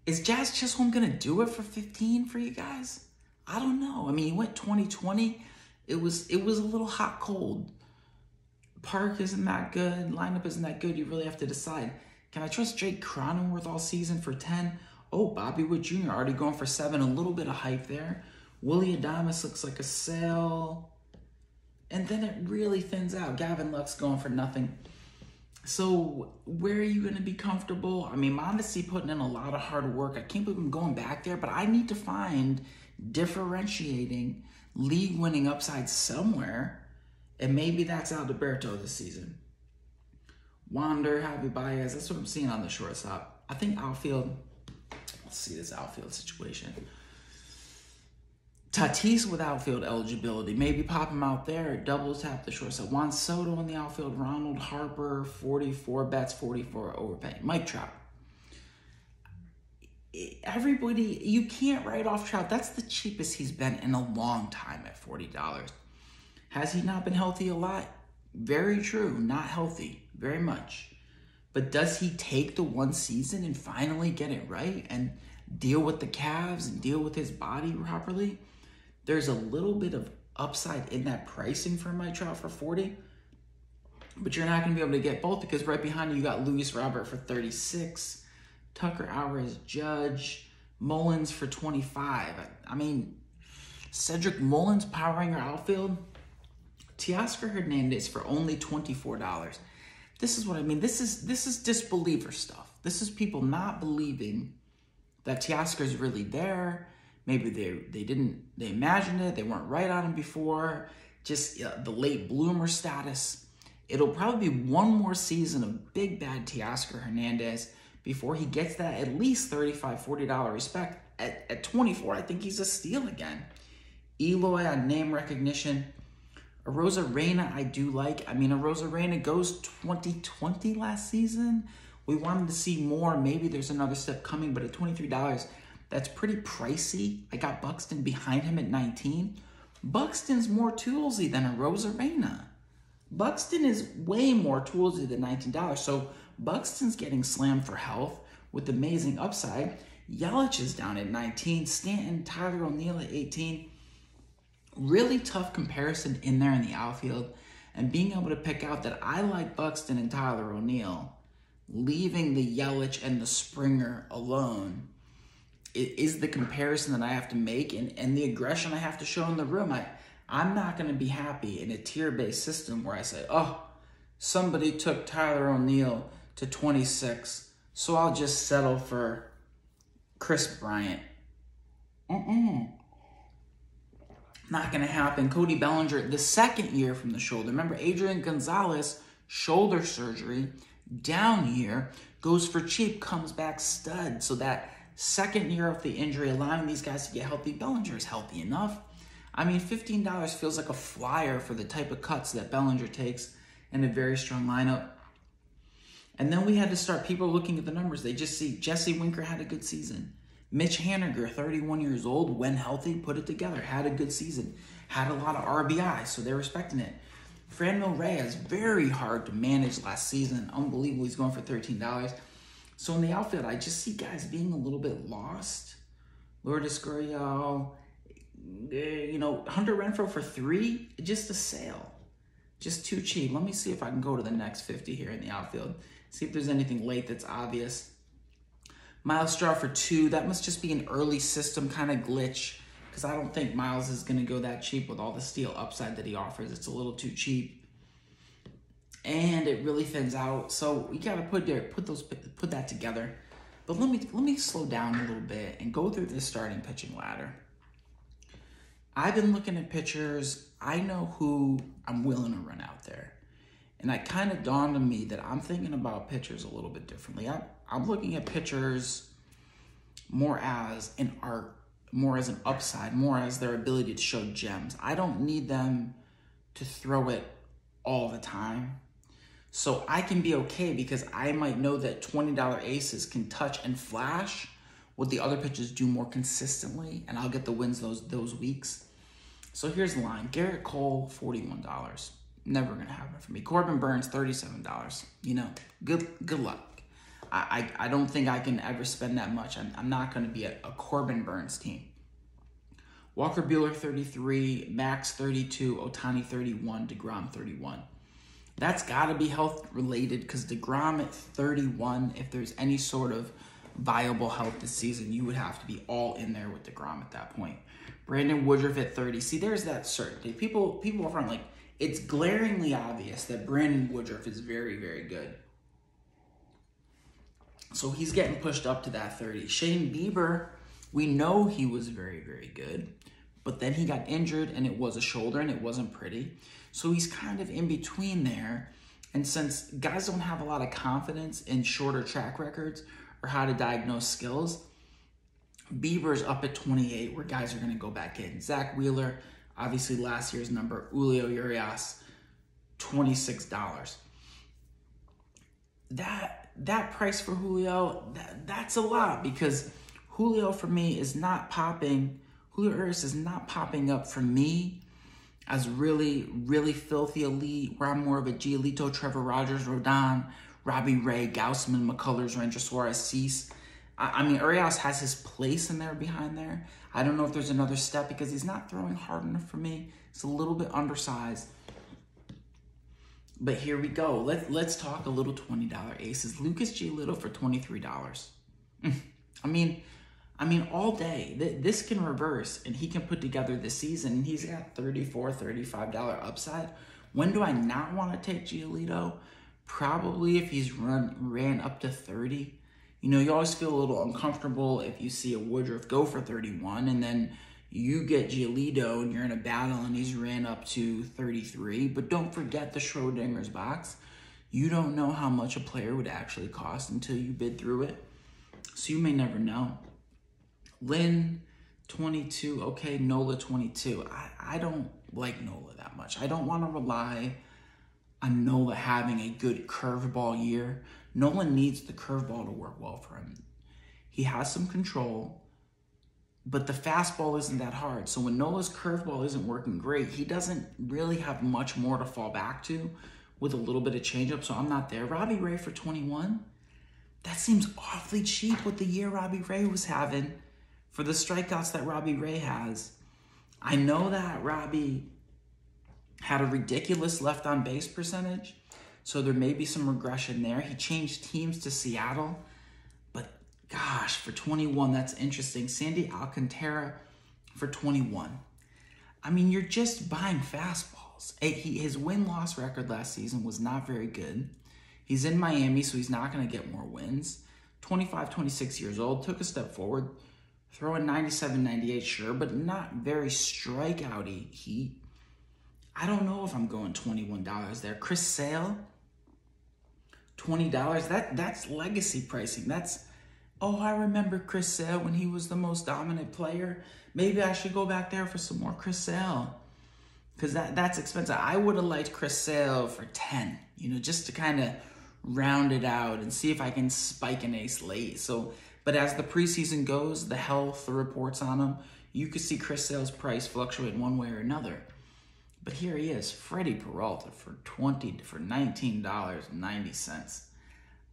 Is Jazz Chisholm going to do it for 15 for you guys? I don't know. I mean, he went 2020. It was a little hot cold. Park isn't that good. Lineup isn't that good. You really have to decide. Can I trust Jake Cronenworth all season for 10? Oh, Bobby Witt Jr. already going for 7. A little bit of hype there. Willie Adames looks like a sale. And then it really thins out. Gavin Lux going for nothing. So where are you going to be comfortable? I mean, Mondesi putting in a lot of hard work. I can't believe I'm going back there, but I need to find differentiating league-winning upside somewhere, and maybe that's Alberto this season. Wander, Javi Baez, that's what I'm seeing on the shortstop. I think outfield, let's see this outfield situation. Tatis with outfield eligibility. Maybe pop him out there. Double tap the shortstop. Juan Soto in the outfield. Ronald Harper, 44 bets, 44 overpay. Mike Trout. Everybody, you can't write off Trout. That's the cheapest he's been in a long time at $40. Has he not been healthy a lot? Very true. Not healthy. Very much. But does he take the one season and finally get it right and deal with the calves and deal with his body properly? There's a little bit of upside in that pricing for Mike Trout for 40, but you're not going to be able to get both because right behind you got Luis Robert for 36, Tucker Alvarez, Judge, Mullins for 25. I mean, Cedric Mullins powering your outfield, Teoscar Hernandez for only $24. This is what I mean. This is disbeliever stuff. This is people not believing that Teoscar is really there. Maybe they imagined it. They weren't right on him before. Just the late bloomer status. It'll probably be one more season of big bad Teoscar Hernandez before he gets that at least $35, $40 respect. At 24, I think he's a steal again. Eloy on name recognition. Arozarena I do like. I mean, Arozarena goes 2020 last season. We wanted to see more. Maybe there's another step coming, but at $23, that's pretty pricey. I got Buxton behind him at 19. Buxton's more toolsy than Arozarena. Buxton is way more toolsy than $19. So Buxton's getting slammed for health with amazing upside. Yelich is down at 19. Stanton, Tyler O'Neill at 18. Really tough comparison in there in the outfield. And being able to pick out that I like Buxton and Tyler O'Neill, leaving the Yelich and the Springer alone, it is the comparison that I have to make and the aggression I have to show in the room. I'm not going to be happy in a tier-based system where I say, oh, somebody took Tyler O'Neill to 26, so I'll just settle for Chris Bryant. Not going to happen. Cody Bellinger, the second year from the shoulder. Remember, Adrian Gonzalez, shoulder surgery, down year, goes for cheap, comes back stud. So that second year of the injury, allowing these guys to get healthy. Bellinger is healthy enough. I mean, $15 feels like a flyer for the type of cuts that Bellinger takes in a very strong lineup. And then we had to start people looking at the numbers. They just see Jesse Winker had a good season. Mitch Haniger, 31 years old, when healthy, put it together, had a good season, had a lot of RBI, so they're respecting it. Franmil Reyes, very hard to manage last season. Unbelievable, he's going for $13. So in the outfield, I just see guys being a little bit lost. Lourdes Gurriel, Hunter Renfroe for $3, just a sale. Just too cheap. Let me see if I can go to the next 50 here in the outfield. See if there's anything late that's obvious. Miles Straw for $2. That must just be an early system kind of glitch because I don't think Miles is going to go that cheap with all the steal upside that he offers. It's a little too cheap. And it really thins out. So we got to put that together. But let me slow down a little bit and go through this starting pitching ladder. I've been looking at pitchers. I know who I'm willing to run out there. And it kind of dawned on me that I'm thinking about pitchers a little bit differently. I'm looking at pitchers more as an art, more as an upside, more as their ability to show gems. I don't need them to throw it all the time. So I can be okay because I might know that $20 aces can touch and flash what the other pitchers do more consistently, and I'll get the wins those weeks. So here's the line. Garrett Cole, $41. Never going to happen for me. Corbin Burns, $37. Good luck. I don't think I can ever spend that much. I'm not going to be a Corbin Burns team. Walker Buehler, 33. Max, 32. Ohtani, 31. DeGrom, 31. That's got to be health-related because DeGrom at 31, if there's any sort of viable health this season, you would have to be all in there with DeGrom at that point. Brandon Woodruff at 30. See, there's that certainty. People are like, it's glaringly obvious that Brandon Woodruff is very, very good. So he's getting pushed up to that 30. Shane Bieber, we know he was very, very good, but then he got injured and it was a shoulder and it wasn't pretty. So he's kind of in between there. And since guys don't have a lot of confidence in shorter track records or how to diagnose skills, Bieber's up at 28 where guys are going to go back in. Zach Wheeler, obviously last year's number. Julio Urias, $26. That price for Julio, that's a lot because Julio for me is not popping. Julio Urias is not popping up for me as really, really filthy elite, where I'm more of a Giolito, Trevor Rogers, Rodon, Robbie Ray, Gausman, McCullers, Ranger Suarez, Cease. I mean, Urias has his place in there behind there. I don't know if there's another step because he's not throwing hard enough for me. He's a little bit undersized. But here we go. Let's talk a little $20 aces. Lucas Giolito for $23. I mean, all day. This can reverse, and he can put together this season, and he's got $34, $35 upside. When do I not want to take Giolito? Probably if he's ran up to 30. You always feel a little uncomfortable if you see a Woodruff go for 31, and then you get Giolito and you're in a battle and he's ran up to 33. But don't forget the Schrodinger's box. You don't know how much a player would actually cost until you bid through it. So you may never know. Lynn, 22. Okay, Nola, 22. I don't like Nola that much. I don't want to rely on Nola having a good curveball year. Nola needs the curveball to work well for him. He has some control. but the fastball isn't that hard. So when Nola's curveball isn't working great, he doesn't really have much more to fall back to with a little bit of changeup, so I'm not there. Robbie Ray for 21, that seems awfully cheap with the year Robbie Ray was having for the strikeouts that Robbie Ray has. I know that Robbie had a ridiculous left-on-base percentage, so there may be some regression there. He changed teams to Seattle, but gosh, for 21, that's interesting. Sandy Alcantara for 21. I mean, you're just buying fastballs. His win-loss record last season was not very good. He's in Miami, so he's not going to get more wins. 25, 26 years old, took a step forward, throwing 97, 98, sure, but not very strikeout-y. I don't know if I'm going $21 there. Chris Sale, $20. That's legacy pricing. I remember Chris Sale when he was the most dominant player. Maybe I should go back there for some more Chris Sale, because that's expensive. I would have liked Chris Sale for 10, just to kind of round it out and see if I can spike an ace late. But as the preseason goes, the health, the reports on him, you could see Chris Sale's price fluctuate one way or another. But here he is, Freddie Peralta for $19.90.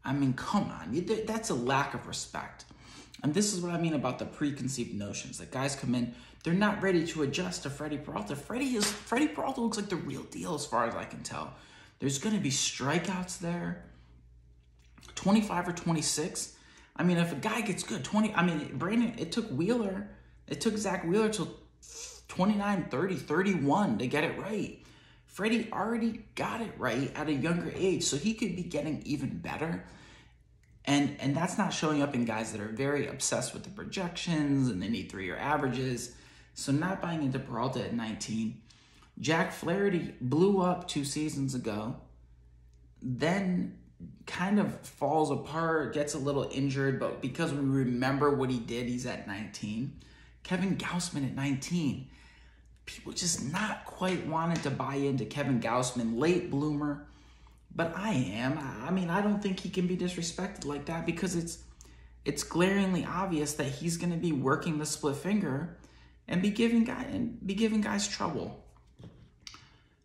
I mean, come on, that's a lack of respect. And this is what I mean about the preconceived notions. That guys come in, they're not ready to adjust to Freddie Peralta. Freddie Peralta looks like the real deal as far as I can tell. There's going to be strikeouts there. 25 or 26. I mean, if a guy gets good, it took Zach Wheeler till 29, 30, 31 to get it right. Freddie already got it right at a younger age, so he could be getting even better. And that's not showing up in guys that are very obsessed with the projections and they need 3-year averages. So not buying into Peralta at 19. Jack Flaherty blew up 2 seasons ago, then kind of falls apart, gets a little injured, but because we remember what he did, he's at 19. Kevin Gausman at 19. People just not quite wanted to buy into Kevin Gausman, late bloomer, but I am. I mean, I don't think he can be disrespected like that because it's glaringly obvious that he's going to be working the split finger and be giving guys trouble.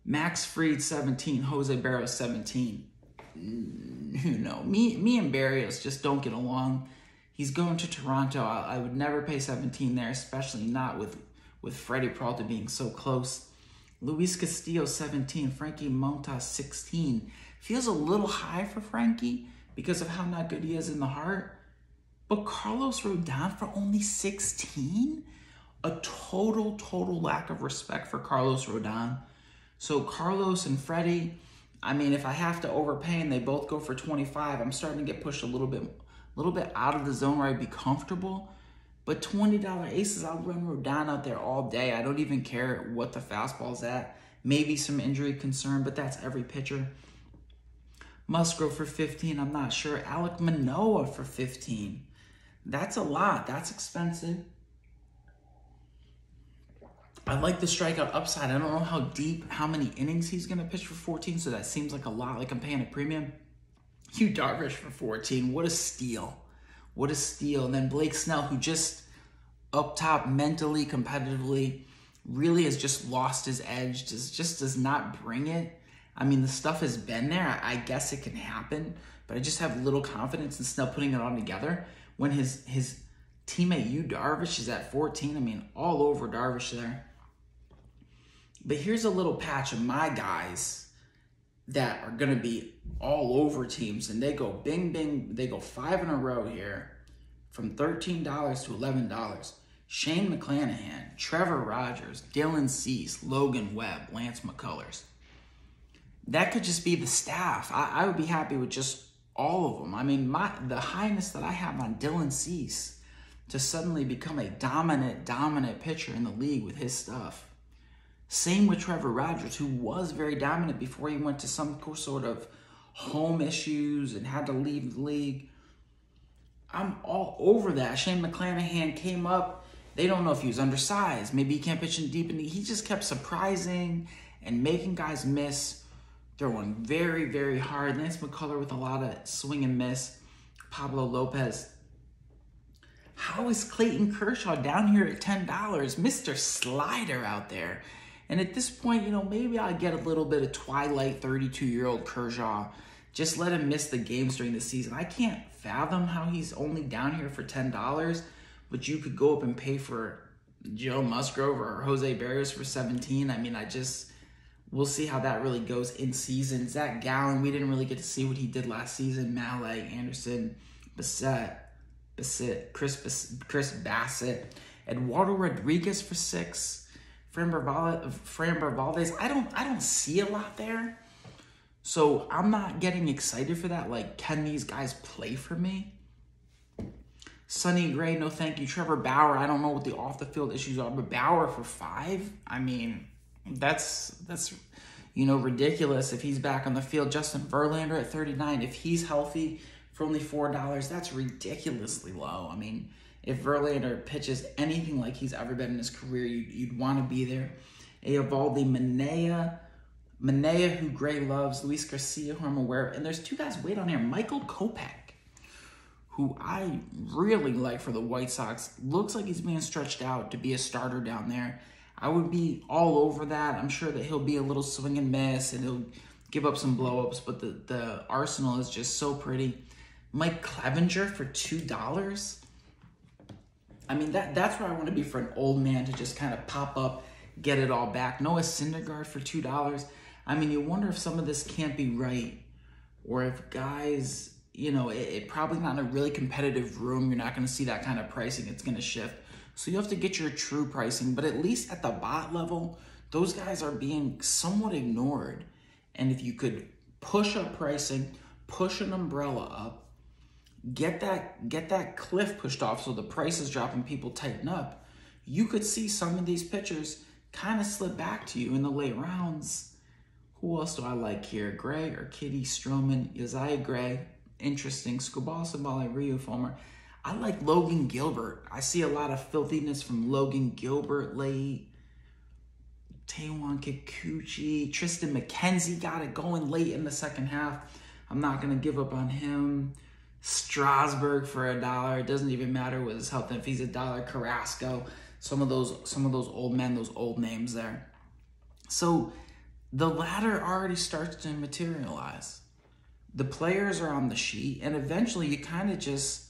Max Fried 17, Jose Barrios 17. Me and Barrios just don't get along. He's going to Toronto. I would never pay 17 there, especially not with Freddie Peralta being so close. Luis Castillo 17, Frankie Montas 16. Feels a little high for Frankie because of how not good he is in the heart. But Carlos Rodon for only 16? A total lack of respect for Carlos Rodon. So Carlos and Freddie, I mean, if I have to overpay and they both go for 25, I'm starting to get pushed a little bit out of the zone where I'd be comfortable. But $20 aces, I'll run Rodon out there all day. I don't even care what the fastball's at. Maybe some injury concern, but that's every pitcher. Musgrove for 15, I'm not sure. Alek Manoah for 15. That's a lot. That's expensive. I like the strikeout upside. I don't know how many innings he's going to pitch for 14, so that seems like a lot, like I'm paying a premium. Yu Darvish for 14. What a steal. What a steal. And then Blake Snell, who just up top mentally, competitively, really has just lost his edge, just does not bring it. I mean, the stuff has been there. I guess it can happen, but I just have little confidence in Snell putting it all together. When his teammate Yu Darvish is at 14, I mean, all over Darvish there. But here's a little patch of my guys that are going to be all over teams, and they go bing, bing. They go 5 in a row here from $13 to $11. Shane McClanahan, Trevor Rogers, Dylan Cease, Logan Webb, Lance McCullers. That could just be the staff. I would be happy with just all of them. I mean, the highness that I have on Dylan Cease to suddenly become a dominant pitcher in the league with his stuff. Same with Trevor Rogers, who was very dominant before he went to some sort of home issues and had to leave the league. I'm all over that. Shane McClanahan came up. They don't know if he was undersized. Maybe he can't pitch in deep. He just kept surprising and making guys miss. Throwing very, very hard. Lance McCullers with a lot of swing and miss. Pablo Lopez. how is Clayton Kershaw down here at $10? Mr. Slider out there. And at this point, maybe I'll get a little bit of Twilight 32-year-old Kershaw. Just let him miss the games during the season. I can't fathom how he's only down here for $10, but you could go up and pay for Joe Musgrove or Jose Barrios for $17. I mean, we'll see how that really goes in season. Zach Gallen, we didn't really get to see what he did last season. Malay, Anderson, Chris Bassett, Eduardo Rodriguez for $6. Framber Valdez. I don't see a lot there. So I'm not getting excited for that. Like, can these guys play for me? Sonny Gray, no thank you. Trevor Bauer, I don't know what the off-the-field issues are, but Bauer for $5? I mean, that's ridiculous if he's back on the field. Justin Verlander at $39. If he's healthy for only $4, that's ridiculously low. I mean, if Verlander pitches anything like he's ever been in his career, you'd want to be there. Eovaldi Manea, who Gray loves, Luis Garcia, who I'm aware of, and there's two guys wait on here. Michael Kopech, who I really like for the White Sox, looks like he's being stretched out to be a starter down there. I would be all over that. I'm sure that he'll be a little swing and miss, and he'll give up some blow-ups, but the arsenal is just so pretty. Mike Clevenger for $2. I mean, that's where I want to be for an old man to just kind of pop up, get it all back. Noah Syndergaard for $2. I mean, you wonder if some of this can't be right, or if guys, it probably not in a really competitive room. You're not going to see that kind of pricing. It's going to shift. So you have to get your true pricing, but at least at the bot level, those guys are being somewhat ignored. And if you could push up pricing, push an umbrella up, get that cliff pushed off so the prices drop and people tighten up, you could see some of these pitchers kind of slip back to you in the late rounds. Who else do I like here? Gray or Kitty, Stroman, Josiah Gray, interesting. Scobal, Sabale, Rio Fulmer. I like Logan Gilbert. I see a lot of filthiness from Logan Gilbert late. Taijuan Kikuchi, Tristan McKenzie got it going late in the second half. I'm not going to give up on him. Strasburg for $1. It doesn't even matter with his health if he's $1. Carrasco, some of those old men, those old names there. So the ladder already starts to materialize. The players are on the sheet, and eventually you kind of just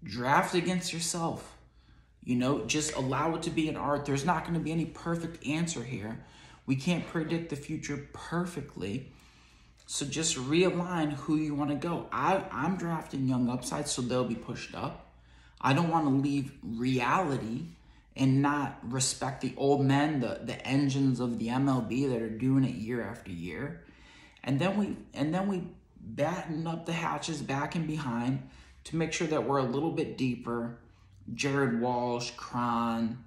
draft against yourself. Just allow it to be an art. There's not going to be any perfect answer here. We can't predict the future perfectly. So just realign who you want to go. I'm drafting young upside, so they'll be pushed up. I don't want to leave reality and not respect the old men, the engines of the MLB that are doing it year after year. And then we batten up the hatches back and behind to make sure that we're a little bit deeper. Jared Walsh, Cron,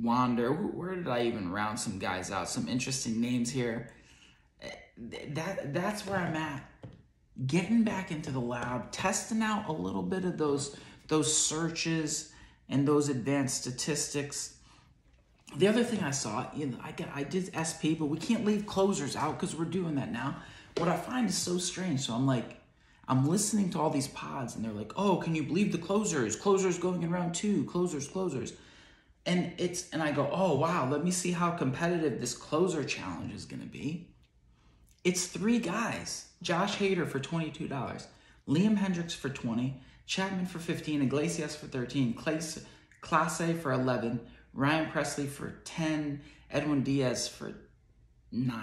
Wander. Where did I even round some guys out? Some interesting names here. That's where I'm at. Getting back into the lab, testing out a little bit of those searches and those advanced statistics. The other thing I saw, I did SP, but we can't leave closers out because we're doing that now. What I find is so strange. So I'm listening to all these pods, and they're like, "Oh, can you believe the closers? Closers going in round 2. Closers." And I go, "Oh wow, let me see how competitive this closer challenge is going to be." It's 3 guys. Josh Hader for $22, Liam Hendricks for $20, Chapman for $15, Iglesias for $13, Clase for $11, Ryan Presley for $10, Edwin Diaz for $9.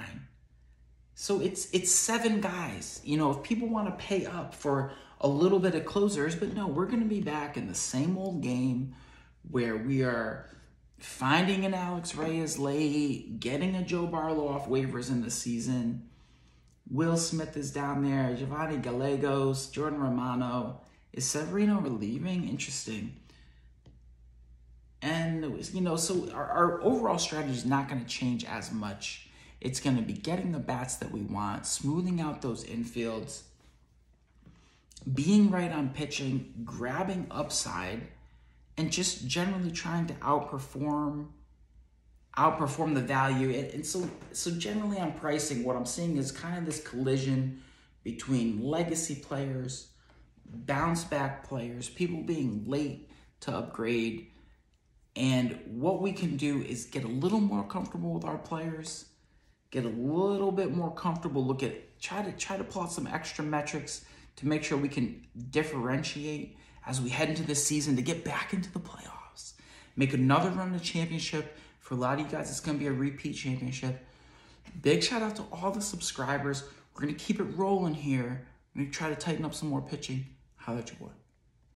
So it's 7 guys. If people want to pay up for a little bit of closers, but no, we're going to be back in the same old game where we are finding an Alex Reyes late, getting a Joe Barlow off waivers in the season. Will Smith is down there, Giovanni Gallegos, Jordan Romano. Is Severino relieving? Interesting. And, so our overall strategy is not going to change as much. It's going to be getting the bats that we want, smoothing out those infields, being right on pitching, grabbing upside, and just generally trying to outperform the value. And so generally on pricing, what I'm seeing is kind of this collision between legacy players, bounce back players, people being late to upgrade. And what we can do is get a little more comfortable with our players, get a little bit more comfortable, try to pull out some extra metrics to make sure we can differentiate as we head into this season to get back into the playoffs. Make another run to championship. For a lot of you guys, it's going to be a repeat championship. Big shout out to all the subscribers. We're going to keep it rolling here. We're going to try to tighten up some more pitching. Holla at your boy.